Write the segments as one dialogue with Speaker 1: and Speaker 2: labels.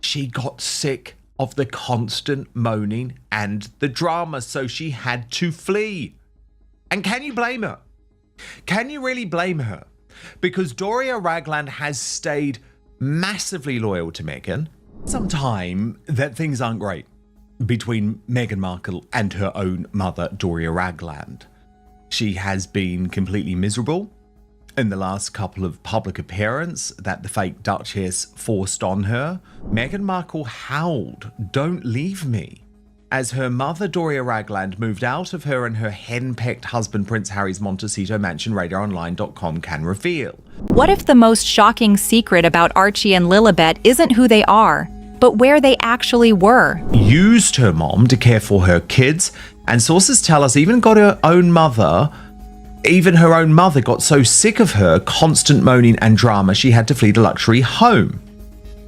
Speaker 1: She got sick of the constant moaning and the drama, so she had to flee. And can you blame her? Can you really blame her? Because Doria Ragland has stayed massively loyal to Meghan. Some time that things aren't great between Meghan Markle and her own mother, Doria Ragland. She has been completely miserable in the last couple of public appearances that the fake Duchess forced on her. Meghan Markle howled, "Don't leave me," as her mother, Doria Ragland, moved out of her and her hen-pecked husband, Prince Harry's Montecito mansion, RadarOnline.com can reveal.
Speaker 2: What if the most shocking secret about Archie and Lilibet isn't who they are, but where they actually were?
Speaker 1: Used her mom to care for her kids, and sources tell us even her own mother got so sick of her constant moaning and drama she had to flee the luxury home.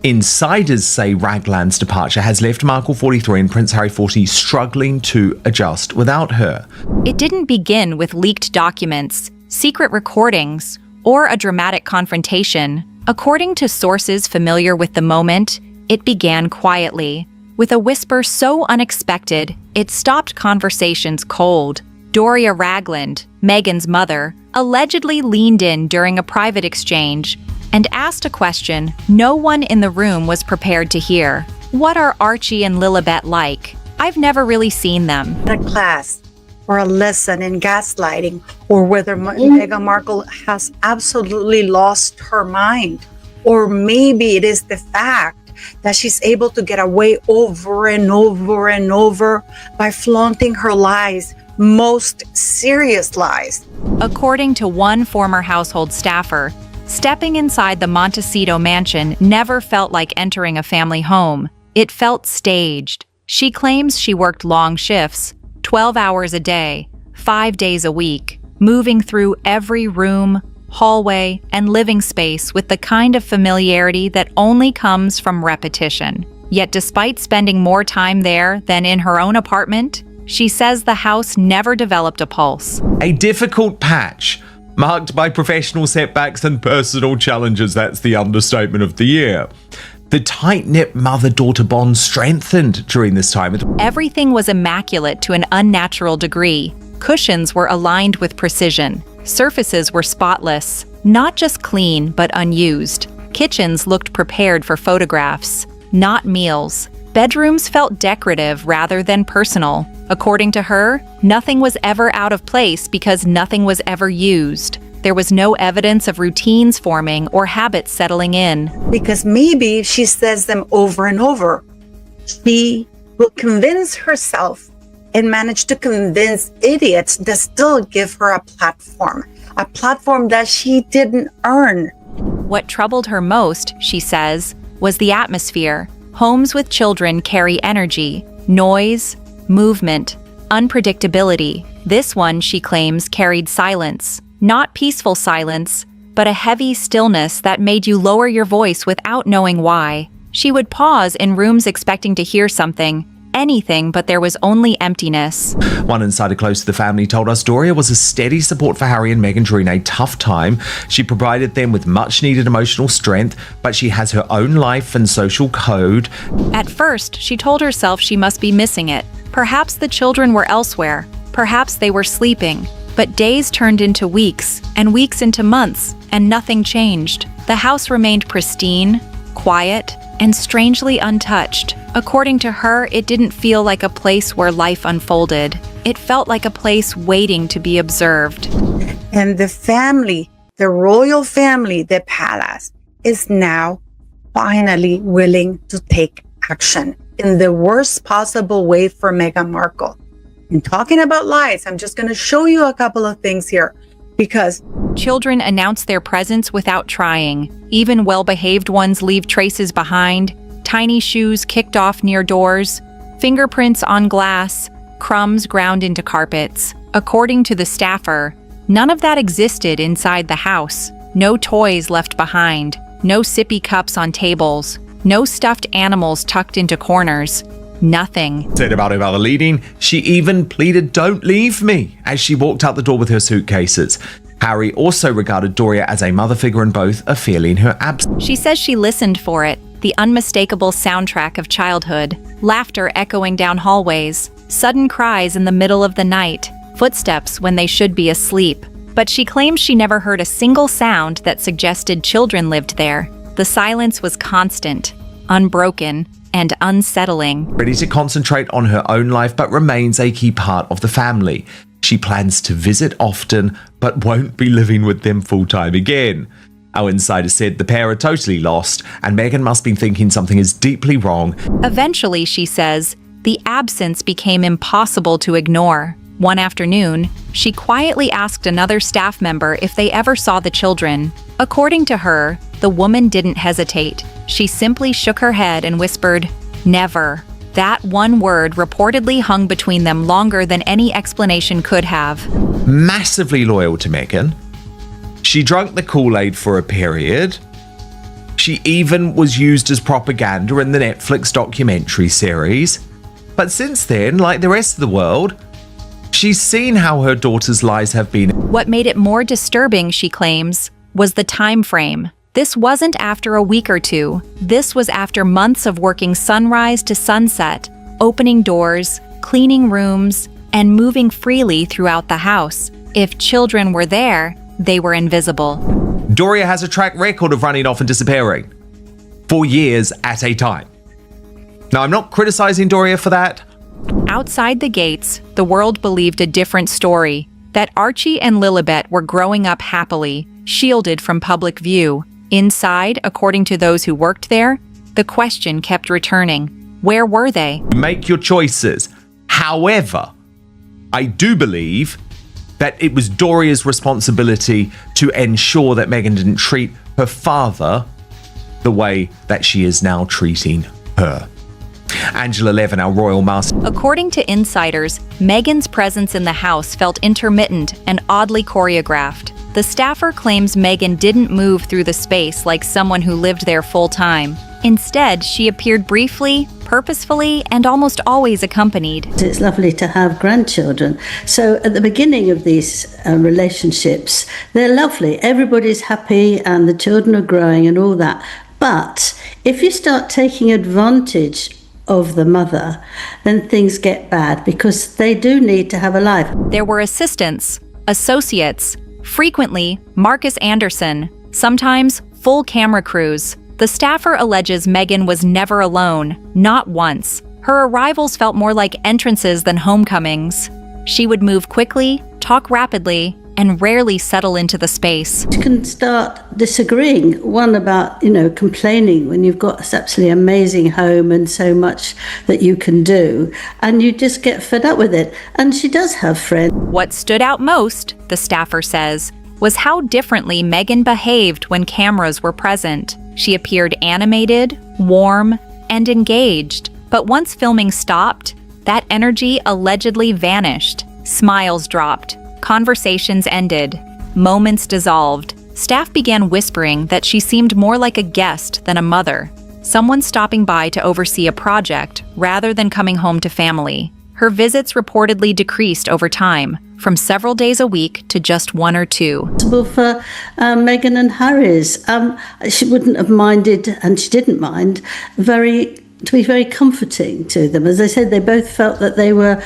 Speaker 1: Insiders say Ragland's departure has left Markle 43 and Prince Harry 40 struggling to adjust without her.
Speaker 2: It didn't begin with leaked documents, secret recordings, or a dramatic confrontation. According to sources familiar with the moment, it began quietly, with a whisper so unexpected it stopped conversations cold. Doria Ragland, Meghan's mother, allegedly leaned in during a private exchange and asked a question no one in the room was prepared to hear. What are Archie and Lilibet like? I've never really seen them.
Speaker 3: A class or a lesson in gaslighting, or whether Meghan Markle has absolutely lost her mind. Or maybe it is the fact that she's able to get away over and over and over by flaunting her lies, most serious lies.
Speaker 2: According to one former household staffer, stepping inside the Montecito mansion never felt like entering a family home. It felt staged. She claims she worked long shifts, 12 hours a day, 5 days a week, moving through every room, hallway, and living space with the kind of familiarity that only comes from repetition. Yet despite spending more time there than in her own apartment, she says the house never developed a pulse.
Speaker 1: A difficult patch, marked by professional setbacks and personal challenges. That's the understatement of the year. The tight-knit mother-daughter bond strengthened during this time.
Speaker 2: Everything was immaculate to an unnatural degree. Cushions were aligned with precision. Surfaces were spotless, not just clean, but unused. Kitchens looked prepared for photographs, not meals. Bedrooms felt decorative rather than personal. According to her, nothing was ever out of place because nothing was ever used. There was no evidence of routines forming or habits settling in.
Speaker 3: Because maybe if she says them over and over, she will convince herself and manage to convince idiots that still give her a platform that she didn't earn.
Speaker 2: What troubled her most, she says, was the atmosphere. Homes with children carry energy, noise, movement, unpredictability. This one, she claims, carried silence. Not peaceful silence, but a heavy stillness that made you lower your voice without knowing why. She would pause in rooms expecting to hear something, anything, but there was only emptiness.
Speaker 1: One insider close to the family told us Doria was a steady support for Harry and Meghan during a tough time. She provided them with much-needed emotional strength, but she has her own life and social code.
Speaker 2: At first, she told herself she must be missing it. Perhaps the children were elsewhere. Perhaps they were sleeping. But days turned into weeks, and weeks into months, and nothing changed. The house remained pristine, quiet, and strangely untouched. According to her, it didn't feel like a place where life unfolded. It felt like a place waiting to be observed.
Speaker 3: And the family, the royal family, the palace, is now finally willing to take action in the worst possible way for Meghan Markle. And talking about lies, I'm just going to show you a couple of things here, because
Speaker 2: children announce their presence without trying. Even well-behaved ones leave traces behind. Tiny shoes kicked off near doors, fingerprints on glass, crumbs ground into carpets. According to the staffer, none of that existed inside the house. No toys left behind, no sippy cups on tables, no stuffed animals tucked into corners. Nothing.
Speaker 1: Said about her mother leading, she even pleaded, "Don't leave me," as she walked out the door with her suitcases. Harry also regarded Doria as a mother figure and both are feeling her absence.
Speaker 2: She says she listened for it, the unmistakable soundtrack of childhood, laughter echoing down hallways, sudden cries in the middle of the night, footsteps when they should be asleep. But she claims she never heard a single sound that suggested children lived there. The silence was constant, unbroken, and unsettling.
Speaker 1: Ready to concentrate on her own life but remains a key part of the family. She plans to visit often but won't be living with them full-time again. Our insider said the pair are totally lost and Meghan must be thinking something is deeply wrong.
Speaker 2: Eventually, she says, the absence became impossible to ignore. One afternoon, she quietly asked another staff member if they ever saw the children. According to her, the woman didn't hesitate. She simply shook her head and whispered, "Never." That one word reportedly hung between them longer than any explanation could have.
Speaker 1: Massively loyal to Meghan. She drank the Kool-Aid for a period. She even was used as propaganda in the Netflix documentary series. But since then, like the rest of the world, she's seen how her daughter's lives have been.
Speaker 2: What made it more disturbing, she claims, was the time frame. This wasn't after a week or two. This was after months of working sunrise to sunset, opening doors, cleaning rooms, and moving freely throughout the house. If children were there, they were invisible.
Speaker 1: Doria has a track record of running off and disappearing for years at a time. Now, I'm not criticizing Doria for that.
Speaker 2: Outside the gates, the world believed a different story, that Archie and Lilibet were growing up happily, shielded from public view. Inside, according to those who worked there, the question kept returning. Where were they?
Speaker 1: Make your choices. However, I do believe that it was Doria's responsibility to ensure that Meghan didn't treat her father the way that she is now treating her. Angela Levin, our royal master.
Speaker 2: According to insiders, Meghan's presence in the house felt intermittent and oddly choreographed. The staffer claims Meghan didn't move through the space like someone who lived there full-time. Instead, she appeared briefly, purposefully, and almost always accompanied.
Speaker 4: It's lovely to have grandchildren. So at the beginning of these relationships, they're lovely. Everybody's happy and the children are growing and all that. But if you start taking advantage of the mother, then things get bad because they do need to have a life.
Speaker 2: There were assistants, associates, frequently Marcus Anderson, sometimes full camera crews. The staffer alleges Meghan was never alone, not once. Her arrivals felt more like entrances than homecomings. She would move quickly, talk rapidly, and rarely settle into the space.
Speaker 4: You can start disagreeing, one about, complaining when you've got this absolutely amazing home and so much that you can do, and you just get fed up with it. And she does have friends.
Speaker 2: What stood out most, the staffer says, was how differently Meghan behaved when cameras were present. She appeared animated, warm, and engaged. But once filming stopped, that energy allegedly vanished. Smiles dropped. Conversations ended. Moments dissolved. Staff began whispering that she seemed more like a guest than a mother, someone stopping by to oversee a project rather than coming home to family. Her visits reportedly decreased over time, from several days a week to just one or two.
Speaker 4: For Meghan and Harry's, she wouldn't have minded, and she didn't mind, to be very comforting to them. As I said, they both felt that they were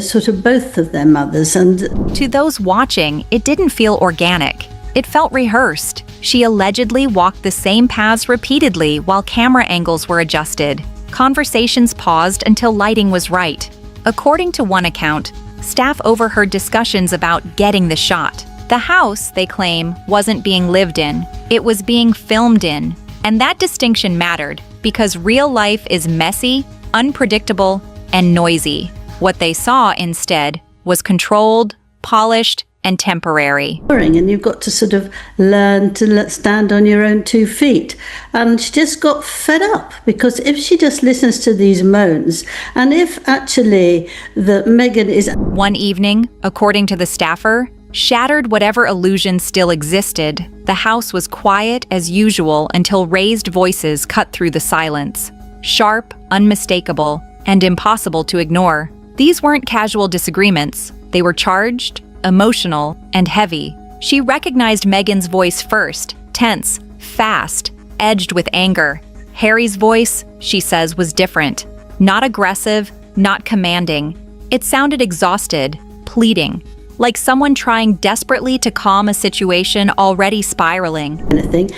Speaker 4: sort of both of their mothers. And
Speaker 2: to those watching, it didn't feel organic. It felt rehearsed. She allegedly walked the same paths repeatedly while camera angles were adjusted. Conversations paused until lighting was right. According to one account, staff overheard discussions about getting the shot. The house, they claim, wasn't being lived in. It was being filmed in. And that distinction mattered because real life is messy, unpredictable, and noisy. What they saw, instead, was controlled, polished, and temporary.
Speaker 4: And you've got to sort of learn to stand on your own 2 feet. And she just got fed up because if she just listens to these moans, and if actually the Meghan is...
Speaker 2: One evening, according to the staffer, shattered whatever illusion still existed. The house was quiet as usual until raised voices cut through the silence. Sharp, unmistakable, and impossible to ignore. These weren't casual disagreements. They were charged, emotional, and heavy. She recognized Meghan's voice first, tense, fast, edged with anger. Harry's voice, she says, was different. Not aggressive, not commanding. It sounded exhausted, pleading, like someone trying desperately to calm a situation already spiraling.
Speaker 4: Anything.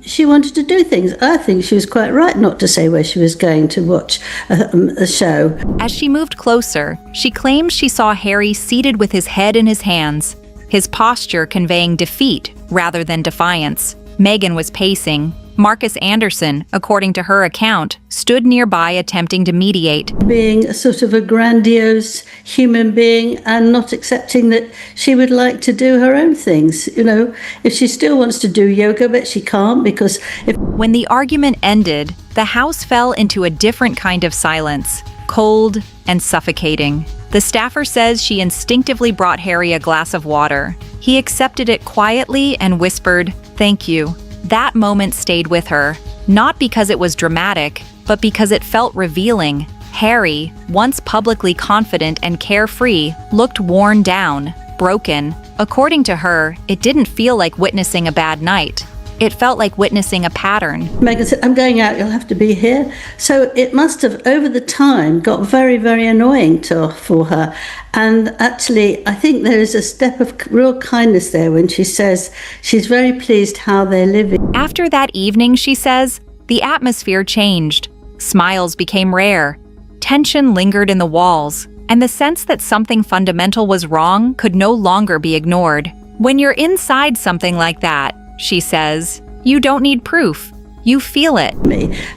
Speaker 4: She wanted to do things. I think she was quite right not to say where she was going to watch a show.
Speaker 2: As she moved closer, she claimed she saw Harry seated with his head in his hands, his posture conveying defeat rather than defiance. Meghan was pacing. Marcus Anderson, according to her account, stood nearby attempting to mediate.
Speaker 4: Being a sort of a grandiose human being and not accepting that she would like to do her own things. You know, if she still wants to do yoga, but she can't because if...
Speaker 2: When the argument ended, the house fell into a different kind of silence, cold and suffocating. The staffer says she instinctively brought Harry a glass of water. He accepted it quietly and whispered, "Thank you." That moment stayed with her, not because it was dramatic, but because it felt revealing. Harry, once publicly confident and carefree, looked worn down, broken. According to her, it didn't feel like witnessing a bad night. It felt like witnessing a pattern.
Speaker 4: Meghan said, "I'm going out, you'll have to be here." So it must have, over the time, got very, very annoying for her. And actually, I think there is a step of real kindness there when she says she's very pleased how they're living.
Speaker 2: After that evening, she says, the atmosphere changed. Smiles became rare. Tension lingered in the walls, and the sense that something fundamental was wrong could no longer be ignored. When you're inside something like that, she says, you don't need proof. You feel it.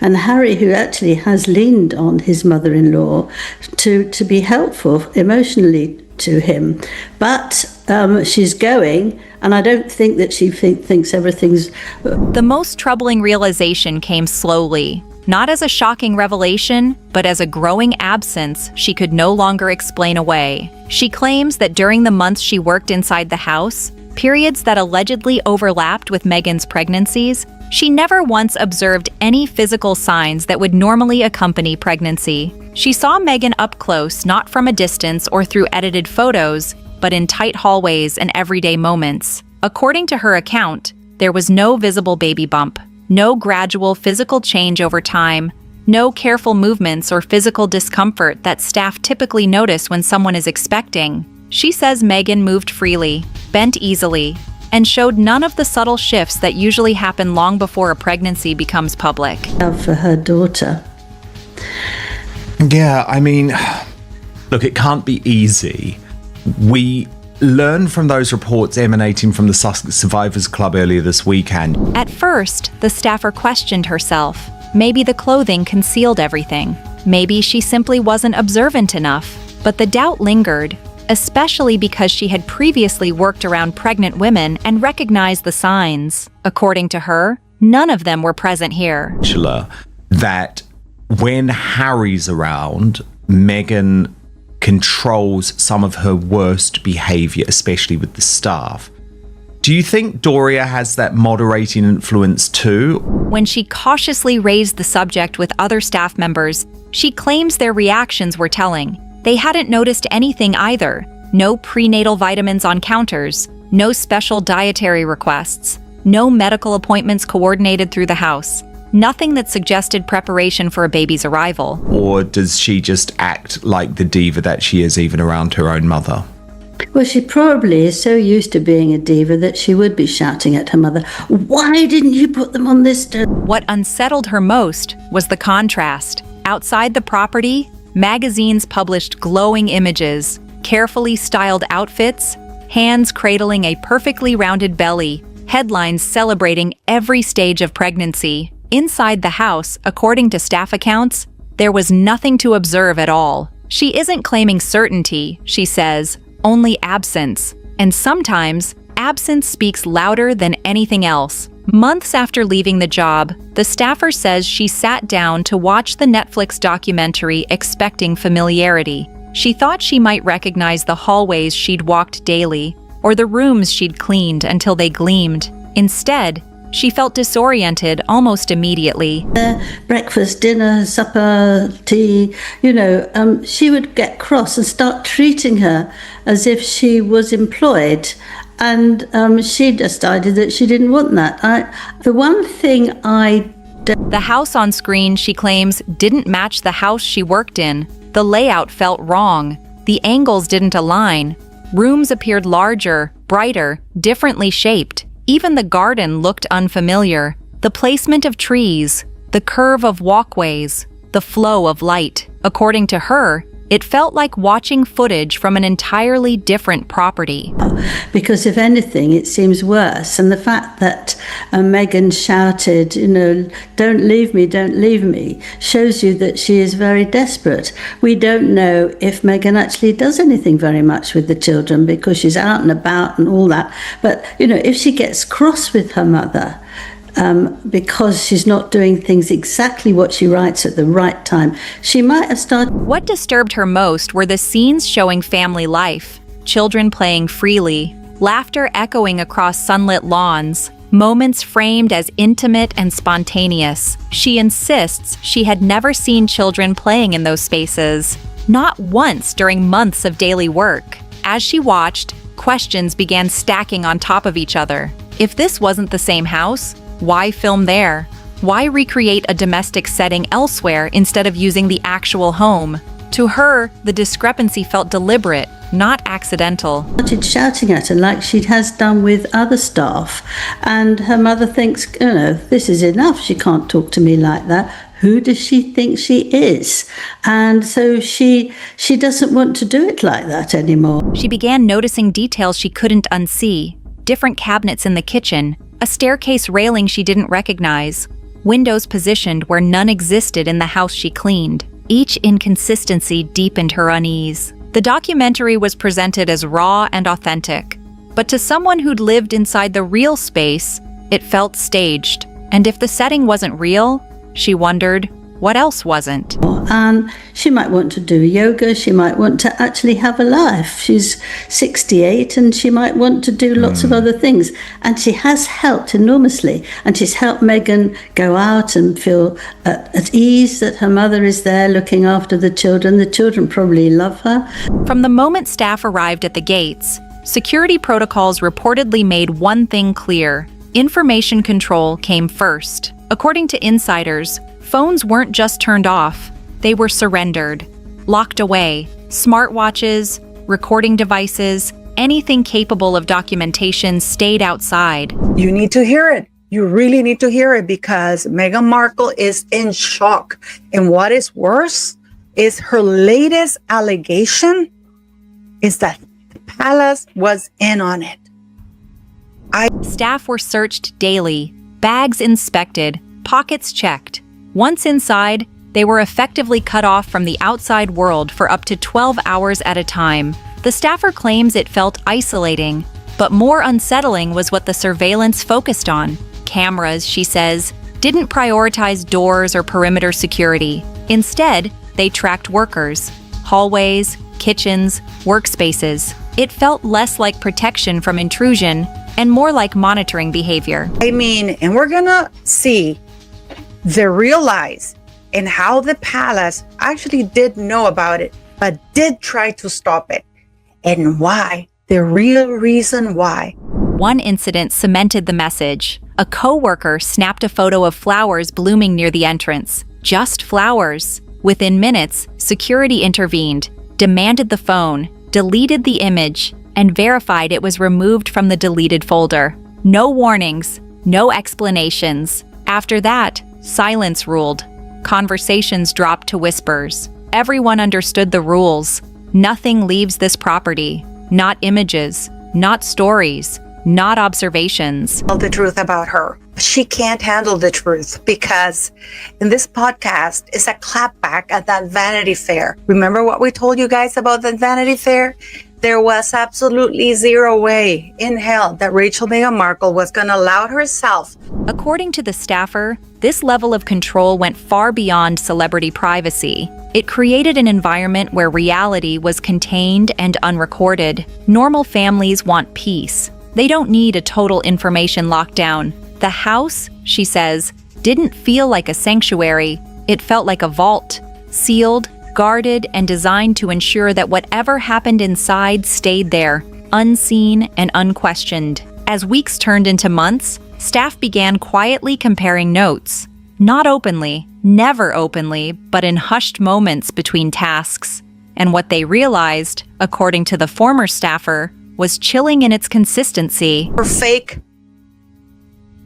Speaker 4: And Harry, who actually has leaned on his mother-in-law to be helpful emotionally to him. But she's going, and I don't think that she thinks everything's...
Speaker 2: The most troubling realization came slowly, not as a shocking revelation, but as a growing absence she could no longer explain away. She claims that during the months she worked inside the house, periods that allegedly overlapped with Meghan's pregnancies, she never once observed any physical signs that would normally accompany pregnancy. She saw Meghan up close, not from a distance or through edited photos, but in tight hallways and everyday moments. According to her account, there was no visible baby bump, no gradual physical change over time, no careful movements or physical discomfort that staff typically notice when someone is expecting. She says Meghan moved freely, bent easily, and showed none of the subtle shifts that usually happen long before a pregnancy becomes public.
Speaker 4: Love for her daughter.
Speaker 1: Yeah, I mean, look, it can't be easy. We learned from those reports emanating from the Sussex Survivors Club earlier this weekend.
Speaker 2: At first, the staffer questioned herself. Maybe the clothing concealed everything. Maybe she simply wasn't observant enough. But the doubt lingered, especially because she had previously worked around pregnant women and recognized the signs. According to her, none of them were present here.
Speaker 1: That when Harry's around, Meghan controls some of her worst behavior, especially with the staff. Do you think Doria has that moderating influence too?
Speaker 2: When she cautiously raised the subject with other staff members, she claims their reactions were telling. They hadn't noticed anything either. No prenatal vitamins on counters, no special dietary requests, no medical appointments coordinated through the house. Nothing that suggested preparation for a baby's arrival.
Speaker 1: Or does she just act like the diva that she is even around her own mother?
Speaker 4: Well, she probably is so used to being a diva that she would be shouting at her mother, "Why didn't you put them on this?"
Speaker 2: What unsettled her most was the contrast. Outside the property, magazines published glowing images, carefully styled outfits, hands cradling a perfectly rounded belly, headlines celebrating every stage of pregnancy. Inside the house, according to staff accounts, there was nothing to observe at all. She isn't claiming certainty, she says, only absence. And sometimes, absence speaks louder than anything else. Months after leaving the job, the staffer says she sat down to watch the Netflix documentary expecting familiarity. She thought she might recognize the hallways she'd walked daily, or the rooms she'd cleaned until they gleamed. Instead, she felt disoriented almost immediately.
Speaker 4: Breakfast, dinner, supper, tea, she would get cross and start treating her as if she was employed And she decided that she didn't want that. The one thing
Speaker 2: The house on screen, she claims, didn't match the house she worked in. The layout felt wrong. The angles didn't align. Rooms appeared larger, brighter, differently shaped. Even the garden looked unfamiliar. The placement of trees, the curve of walkways, the flow of light. According to her, it felt like watching footage from an entirely different property.
Speaker 4: Because if anything, it seems worse. And the fact that Meghan shouted, don't leave me, shows you that she is very desperate. We don't know if Meghan actually does anything very much with the children because she's out and about and all that. But, if she gets cross with her mother, because she's not doing things exactly what she writes at the right time, she might have started.
Speaker 2: What disturbed her most were the scenes showing family life, children playing freely, laughter echoing across sunlit lawns, moments framed as intimate and spontaneous. She insists she had never seen children playing in those spaces, not once during months of daily work. As she watched, questions began stacking on top of each other. If this wasn't the same house, why film there? Why recreate a domestic setting elsewhere instead of using the actual home? To her, the discrepancy felt deliberate, not accidental.
Speaker 4: Started shouting at her like she has done with other staff. And her mother thinks, this is enough. She can't talk to me like that. Who does she think she is? And so she doesn't want to do it like that anymore.
Speaker 2: She began noticing details she couldn't unsee. Different cabinets in the kitchen, a staircase railing she didn't recognize, windows positioned where none existed in the house she cleaned. Each inconsistency deepened her unease. The documentary was presented as raw and authentic, but to someone who'd lived inside the real space, it felt staged. And if the setting wasn't real, she wondered, what else wasn't?
Speaker 4: And she might want to do yoga. She might want to actually have a life. She's 68 and she might want to do lots of other things. And she has helped enormously. And she's helped Meghan go out and feel at ease that her mother is there looking after the children. The children probably love her.
Speaker 2: From the moment staff arrived at the gates, security protocols reportedly made one thing clear: information control came first. According to insiders, phones weren't just turned off, they were surrendered, locked away. Smartwatches, recording devices, anything capable of documentation stayed outside.
Speaker 3: You need to hear it. You really need to hear it because Meghan Markle is in shock. And what is worse is her latest allegation is that the palace was in on it.
Speaker 2: Staff were searched daily, bags inspected, pockets checked. Once inside, they were effectively cut off from the outside world for up to 12 hours at a time. The staffer claims it felt isolating, but more unsettling was what the surveillance focused on. Cameras, she says, didn't prioritize doors or perimeter security. Instead, they tracked workers, hallways, kitchens, workspaces. It felt less like protection from intrusion and more like monitoring behavior.
Speaker 3: And we're gonna see the real lies and how the palace actually did know about it, but did try to stop it. And why, the real reason why.
Speaker 2: One incident cemented the message. A co-worker snapped a photo of flowers blooming near the entrance. Just flowers. Within minutes, security intervened, demanded the phone, deleted the image, and verified it was removed from the deleted folder. No warnings, no explanations. After that, silence ruled. Conversations dropped to whispers. Everyone understood the rules. Nothing leaves this property. Not images, not stories, not observations.
Speaker 3: Tell the truth about her. She can't handle the truth because in this podcast is a clapback at that Vanity Fair. Remember what we told you guys about the Vanity Fair? There was absolutely zero way in hell that Meghan Markle was going to allow herself.
Speaker 2: According to the staffer, this level of control went far beyond celebrity privacy. It created an environment where reality was contained and unrecorded. Normal families want peace. They don't need a total information lockdown. The house, she says, didn't feel like a sanctuary. It felt like a vault, sealed, guarded, and designed to ensure that whatever happened inside stayed there, unseen and unquestioned. As weeks turned into months, staff began quietly comparing notes. Not openly, never openly, but in hushed moments between tasks. And what they realized, according to the former staffer, was chilling in its consistency.
Speaker 3: Her fake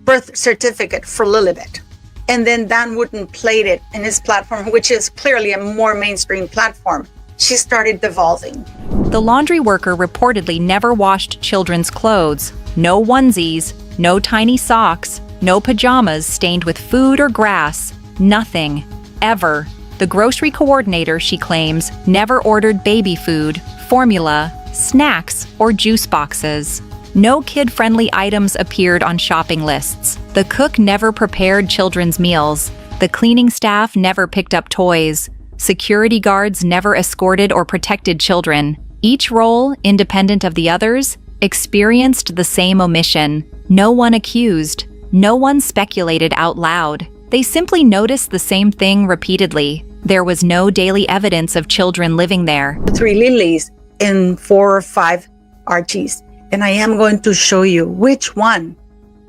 Speaker 3: birth certificate for Lilibet. And then Dan Wooten played it in his platform, which is clearly a more mainstream platform. She started devolving.
Speaker 2: The laundry worker reportedly never washed children's clothes. No onesies, no tiny socks, no pajamas stained with food or grass. Nothing. Ever. The grocery coordinator, she claims, never ordered baby food, formula, snacks, or juice boxes. No kid-friendly items appeared on shopping lists. The cook never prepared children's meals. The cleaning staff never picked up toys. Security guards never escorted or protected children. Each role, independent of the others, experienced the same omission. No one accused. No one speculated out loud. They simply noticed the same thing repeatedly. There was no daily evidence of children living there.
Speaker 3: 3 Lilies and 4 or 5 Archies. And I am going to show you which one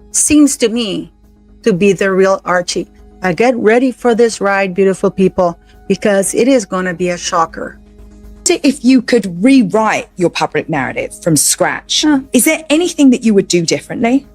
Speaker 3: seems to me to be the real Archie. Get ready for this ride, beautiful people, because it is going to be a shocker.
Speaker 5: If you could rewrite your public narrative from scratch, is there anything that you would do differently?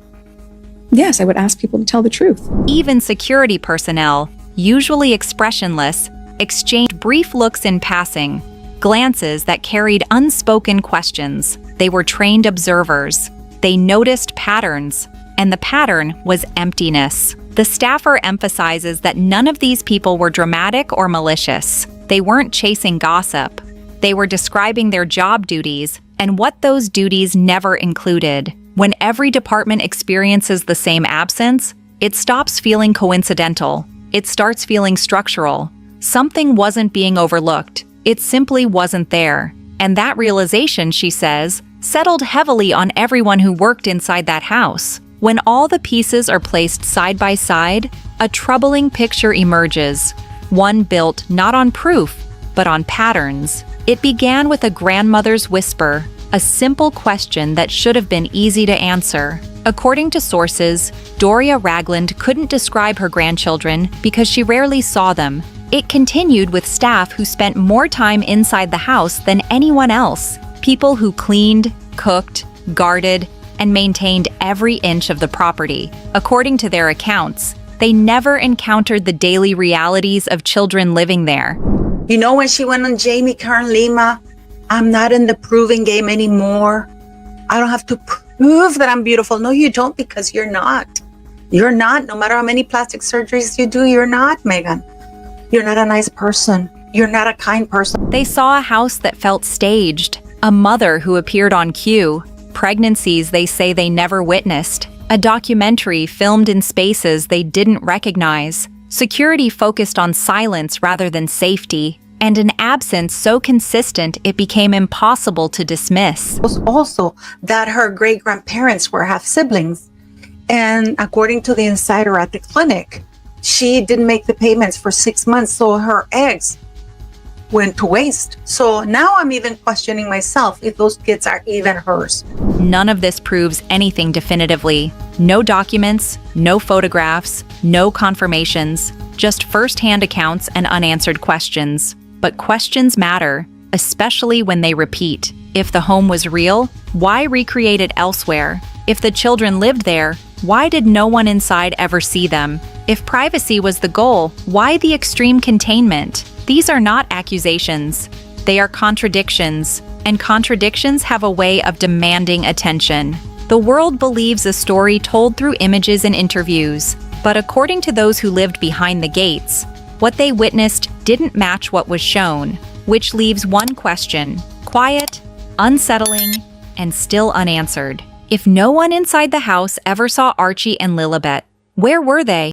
Speaker 5: Yes, I would ask people to tell the truth.
Speaker 2: Even security personnel, usually expressionless, exchanged brief looks in passing, glances that carried unspoken questions. They were trained observers. They noticed patterns, and the pattern was emptiness. The staffer emphasizes that none of these people were dramatic or malicious. They weren't chasing gossip. They were describing their job duties and what those duties never included. When every department experiences the same absence, it stops feeling coincidental. It starts feeling structural. Something wasn't being overlooked. It simply wasn't there. And that realization, she says, settled heavily on everyone who worked inside that house. When all the pieces are placed side by side, a troubling picture emerges. One built not on proof, but on patterns. It began with a grandmother's whisper, a simple question that should have been easy to answer. According to sources, Doria Ragland couldn't describe her grandchildren because she rarely saw them. It continued with staff who spent more time inside the house than anyone else. People who cleaned, cooked, guarded, and maintained every inch of the property. According to their accounts, they never encountered the daily realities of children living there.
Speaker 3: You know, when she went on Jamie Kern Lima, I'm not in the proving game anymore. I don't have to prove that I'm beautiful. No, you don't, because you're not. You're not. No matter how many plastic surgeries you do, you're not, Meghan. You're not a nice person. You're not a kind person.
Speaker 2: They saw a house that felt staged, a mother who appeared on cue, pregnancies they say they never witnessed, a documentary filmed in spaces they didn't recognize, security focused on silence rather than safety, and an absence so consistent it became impossible to dismiss.
Speaker 3: It was also that her great-grandparents were half-siblings, and according to the insider at the clinic, she didn't make the payments for 6 months, so her eggs went to waste. So now I'm even questioning myself if those kids are even hers.
Speaker 2: None of this proves anything definitively. No documents, no photographs, no confirmations, just first-hand accounts and unanswered questions. But questions matter, especially when they repeat. If the home was real, why recreate it elsewhere? If the children lived there, why did no one inside ever see them? If privacy was the goal, why the extreme containment? These are not accusations. They are contradictions, and contradictions have a way of demanding attention. The world believes a story told through images and interviews, but according to those who lived behind the gates, what they witnessed didn't match what was shown, which leaves one question: quiet, unsettling, and still unanswered. If no one inside the house ever saw Archie and Lilibet, where were they?